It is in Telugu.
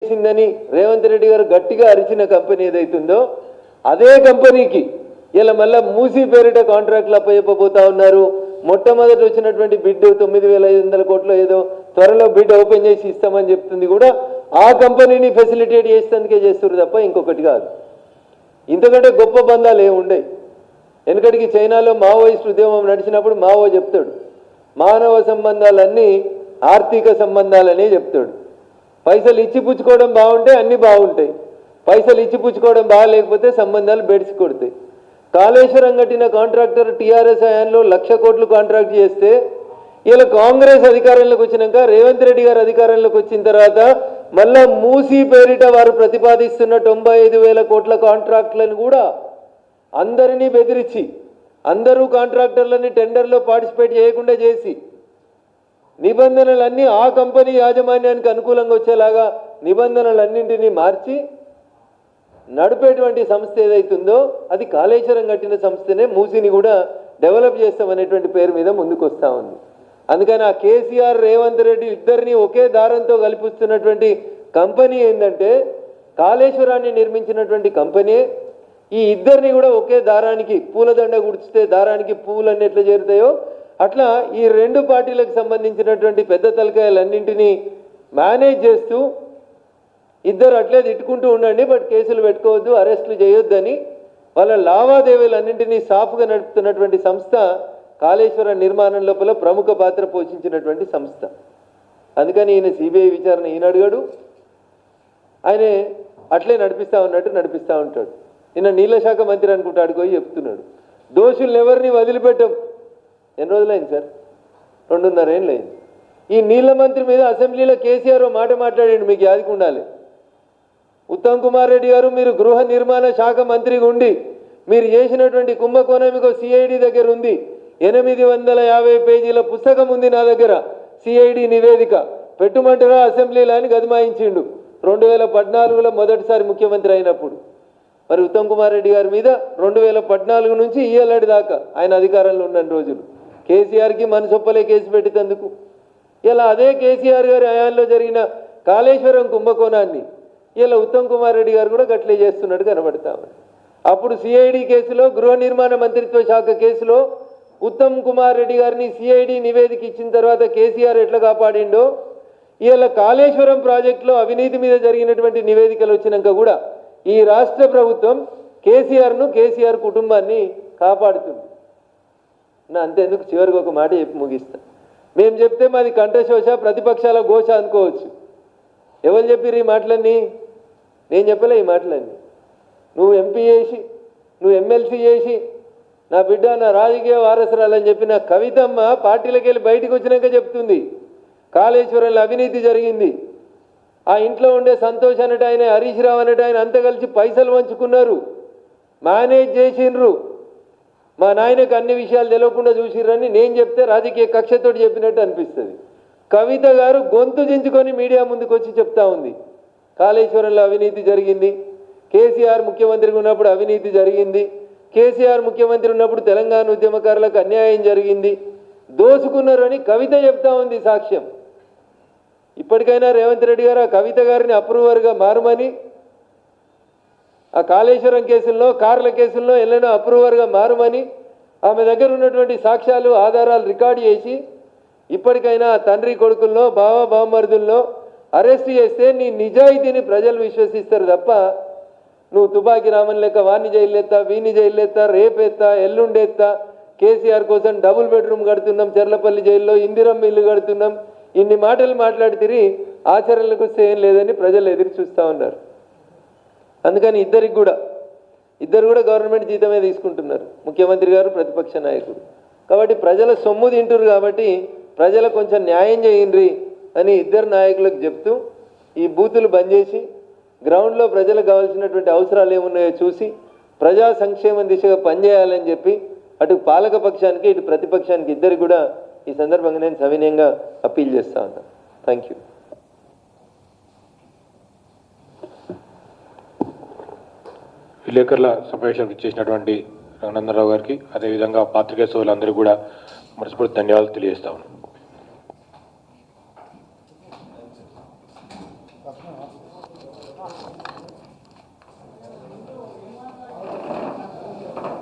చేసిందని రేవంత్ రెడ్డి గారు గట్టిగా అరిచిన కంపెనీ ఏదైతుందో అదే కంపెనీకి ఇలా మళ్ళీ మూసీ పేరిట కాంట్రాక్ట్లు అప్పచెప్పబోతా ఉన్నారు. మొట్టమొదటి వచ్చినటువంటి బిడ్ 9,500 కోట్లు ఏదో త్వరలో బిడ్ ఓపెన్ చేసి ఇస్తామని చెప్తుంది కూడా ఆ కంపెనీని ఫెసిలిటేట్ చేసేందుకే చేస్తున్నారు తప్ప ఇంకొకటి కాదు. ఇంతకంటే గొప్ప బంధాలు ఏముండయి. వెనకటికి చైనాలో మావోయిస్ట్ ఉద్యమం నడిచినప్పుడు మావో చెప్తాడు మానవ సంబంధాలన్నీ ఆర్థిక సంబంధాలనే చెప్తాడు. పైసలు ఇచ్చి పుచ్చుకోవడం బాగుంటే అన్నీ బాగుంటాయి, పైసలు ఇచ్చి పుచ్చుకోవడం బాగాలేకపోతే సంబంధాలు బెడిసి కొడతాయి. కాళేశ్వరం కట్టిన కాంట్రాక్టర్ టీఆర్ఎస్ హయాంలో 1,00,000 కోట్లు కాంట్రాక్ట్ చేస్తే ఇలా కాంగ్రెస్ అధికారంలోకి వచ్చినాక రేవంత్ రెడ్డి గారు అధికారంలోకి వచ్చిన తర్వాత మళ్ళా మూసీ పేరిట వారు ప్రతిపాదిస్తున్న 95,000 కోట్ల కాంట్రాక్టులను కూడా అందరినీ బెదిరించి అందరూ కాంట్రాక్టర్లని టెండర్లో పార్టిసిపేట్ చేయకుండా చేసి నిబంధనలన్నీ ఆ కంపెనీ యాజమాన్యానికి అనుకూలంగా వచ్చేలాగా నిబంధనలన్నింటినీ మార్చి నడిపేటువంటి సంస్థ ఏదైతుందో అది కాళేశ్వరం కట్టిన సంస్థనే మూసిని కూడా డెవలప్ చేస్తామనేటువంటి పేరు మీద ముందుకు వస్తూ ఉంది. అందుకని ఆ కేసీఆర్ రేవంత్ రెడ్డి ఇద్దరిని ఒకే దారంతో కల్పిస్తున్నటువంటి కంపెనీ ఏంటంటే కాళేశ్వరాన్ని నిర్మించినటువంటి కంపెనీ. ఈ ఇద్దరిని కూడా ఒకే దారానికి పూలదండ గుడిచితే దారానికి పూలన్నీ ఎట్లా చేరుతాయో అట్లా ఈ రెండు పార్టీలకు సంబంధించినటువంటి పెద్ద తలకాయలన్నింటినీ మేనేజ్ చేస్తూ ఇద్దరు అట్లే తిట్టుకుంటూ ఉండండి, బట్ కేసులు పెట్టుకోవద్దు, అరెస్టులు చేయొద్దని వాళ్ళ లావాదేవీలన్నింటినీ సాఫ్గా నడుపుతున్నటువంటి సంస్థ కాళేశ్వర నిర్మాణం లోపల ప్రముఖ పాత్ర పోషించినటువంటి సంస్థ. అందుకని ఈయన సిబిఐ విచారణ ఈయన అడిగాడు, ఆయన అట్లే నడిపిస్తూ ఉంటాడు. ఈయన నీళ్ళ శాఖ మంత్రి అనుకుంటాడు పోయి చెప్తున్నాడు దోషులను ఎవరిని వదిలిపెట్టం. ఎన్ని రోజులైంది సార్? 2.5 ఏళ్ళు అయింది. ఈ నీళ్ళ మంత్రి మీద అసెంబ్లీలో కేసీఆర్ మాట మాట్లాడండి, మీకు యాదికి ఉండాలి. ఉత్తమ్ కుమార్ రెడ్డి గారు మీరు గృహ నిర్మాణ శాఖ మంత్రిగా ఉండి మీరు చేసినటువంటి కుంభకోణం మీకు సిఐడి దగ్గర ఉంది. 850 పేజీల పుస్తకం ఉంది నా దగ్గర, సిఐడి నివేదిక. పెట్టుమంటారా అసెంబ్లీలో అని గదమాయించిండు 2014లో మొదటిసారి ముఖ్యమంత్రి అయినప్పుడు. మరి ఉత్తమ్ కుమార్ రెడ్డి గారి మీద 2014 నుంచి ఇయ్యలాడి దాకా ఆయన అధికారంలో ఉన్న రోజులు కేసీఆర్కి మనసొప్పలే కేసు పెట్టేందుకు. ఇలా అదే కేసీఆర్ గారి హయాంలో జరిగిన కాళేశ్వరం కుంభకోణాన్ని ఇలా ఉత్తమ్ కుమార్ రెడ్డి గారు కూడా గట్లే చేస్తున్నట్టు కనబడతామని. అప్పుడు సిఐడి కేసులో గృహ నిర్మాణ మంత్రిత్వ శాఖ కేసులో ఉత్తమ్ కుమార్ రెడ్డి గారిని సిఐడి నివేదిక ఇచ్చిన తర్వాత కేసీఆర్ ఎట్లా కాపాడిండో ఇలా కాళేశ్వరం ప్రాజెక్టులో అవినీతి మీద జరిగినటువంటి నివేదికలు వచ్చినాక కూడా ఈ రాష్ట్ర ప్రభుత్వం కేసీఆర్ కుటుంబాన్ని కాపాడుతుంది. నా అంతేందుకు చివరికి ఒక మాట చెప్పి ముగిస్తా. మేము చెప్తే మాది కంఠశోష ప్రతిపక్షాల ఘోష అనుకోవచ్చు. ఎవరు చెప్పిర్రు ఈ మాటలన్నీ? నేను చెప్పలే ఈ మాటలన్నీ. నువ్వు ఎంపీ చేసి నువ్వు ఎమ్మెల్సీ చేసి నా బిడ్డ నా రాజకీయ వారసురాలని చెప్పిన కవితమ్మ పార్టీలకు వెళ్ళి బయటకు వచ్చినాక చెప్తుంది కాళేశ్వరంలో అవినీతి జరిగింది. ఆ ఇంట్లో ఉండే సంతోష్ అనేట ఆయన, హరీష్ రావు అనేట ఆయన అంతా కలిసి పైసలు పంచుకున్నారు, మేనేజ్ చేసిండ్రు. మా నాయనకు అన్ని విషయాలు తెలియకుండా చూసిర్రని నేను చెప్తే రాజకీయ కక్షతోటి చెప్పినట్టు అనిపిస్తుంది. కవిత గారు గొంతు దించుకొని మీడియా ముందుకు వచ్చి చెప్తా ఉంది కాళేశ్వరంలో అవినీతి జరిగింది, కేసీఆర్ ముఖ్యమంత్రిగా ఉన్నప్పుడు అవినీతి జరిగింది, కేసీఆర్ ముఖ్యమంత్రి ఉన్నప్పుడు తెలంగాణ ఉద్యమకారులకు అన్యాయం జరిగింది, దోసుకున్నారని కవిత చెప్తా ఉంది సాక్ష్యం. ఇప్పటికైనా రేవంత్ రెడ్డి గారు ఆ కవిత గారిని అప్రూవర్గా మారమని, ఆ కాళేశ్వరం కేసుల్లో కార్ల కేసుల్లో ఎల్లనో అప్రూవర్గా మారమని ఆమె దగ్గర ఉన్నటువంటి సాక్ష్యాలు ఆధారాలు రికార్డు చేసి ఇప్పటికైనా తండ్రి కొడుకుల్లో బావమరుదుల్లో అరెస్ట్ చేస్తే నీ నిజాయితీని ప్రజలు విశ్వసిస్తారు తప్ప నువ్వు తుపాకీ రామన్ లెక్క వాణ్ణి జైలెత్తా వీణ్ణి జైలెత్తా రేపెత్తా ఎల్లుండెత్తా కేసీఆర్ కోసం డబుల్ బెడ్రూమ్ కడుతున్నాం చెర్లపల్లి జైల్లో, ఇందిరమ్మ ఇల్లు కడుతున్నాం, ఇన్ని మాటలు మాట్లాడితే ఆచరణలకు వస్తే ఏం లేదని ప్రజలు ఎదురు చూస్తూ ఉన్నారు. అందుకని ఇద్దరు కూడా గవర్నమెంట్ జీతమే తీసుకుంటున్నారు, ముఖ్యమంత్రి గారు ప్రతిపక్ష నాయకుడు. కాబట్టి ప్రజల సొమ్ము తింటున్నారు కాబట్టి ప్రజలకు కొంచెం న్యాయం చేయండి అని ఇద్దరు నాయకులకు చెప్తూ ఈ బూతులు బంద్ చేసి గ్రౌండ్లో ప్రజలకు కావాల్సినటువంటి అవసరాలు ఏమున్నాయో చూసి ప్రజా సంక్షేమం దిశగా పనిచేయాలని చెప్పి అటు పాలక పక్షానికి ఇటు ప్రతిపక్షానికి ఇద్దరికి కూడా ఈ సందర్భంగా నేను సవినయంగా అప్పీల్ చేస్తా ఉన్నాను. Thank you. విలేకరుల సమావేశం ఇచ్చేసినటువంటి రంగనందరావు గారికి అదేవిధంగా పాత్రికేయ సోదరులందరూ కూడా మనస్ఫూర్తి ధన్యవాదాలు తెలియజేస్తా ఉన్నాను. బాగుంది.